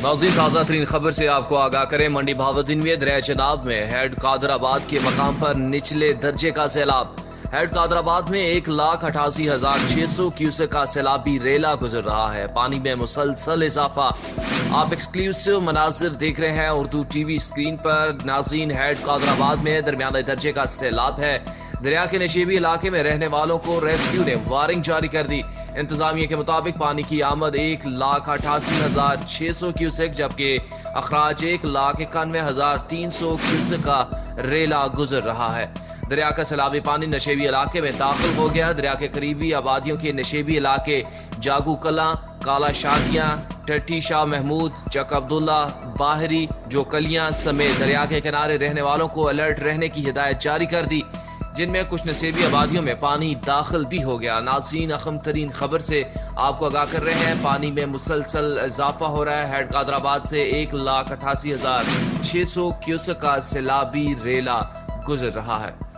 नाज़रीन, ताज़ा तरीन खबर से आपको आगाह करें। मंडी बहाउद्दीन में दरिया चनाब में हेड कादराबाद के मकाम पर निचले दर्जे का सैलाब। हेड कादराबाद में 1,88,600 क्यूसेक का सैलाबी रेला गुजर रहा है। पानी में मुसलसल इजाफा। आप एक्सक्लूसिव मनाजिर देख रहे हैं उर्दू टीवी स्क्रीन पर। नाज़रीन, हेड कादराबाद में दरमियाने दर्जे का सैलाब है। दरिया के नशीबी इलाके में रहने वालों को रेस्क्यू ने वार्निंग जारी कर दी। इंतजामिया के मुताबिक पानी की आमद 1,88,600 क्यूसेक जबकि अखराज 1,91,300 क्यूसेक का रेला गुजर रहा है। दरिया का सैलाबी पानी नशेबी इलाके में दाखिल हो गया। दरिया के करीबी आबादियों के नशेबी इलाके जागू कला, काला शादियाँ, टट्टी शाह महमूद, चक अब्दुल्ला, बाहरी, जो कलियाँ समेत दरिया के किनारे रहने वालों को अलर्ट रहने की हिदायत जारी कर दी, जिनमें कुछ नशेबी आबादियों में पानी दाखिल भी हो गया। नाज़रीन, अहम तरीन खबर से आपको आगाह कर रहे हैं। पानी में मुसलसल इजाफा हो रहा है। हेड कादराबाद से 1,88,600 क्यूसेक का सैलाबी रेला गुजर रहा है।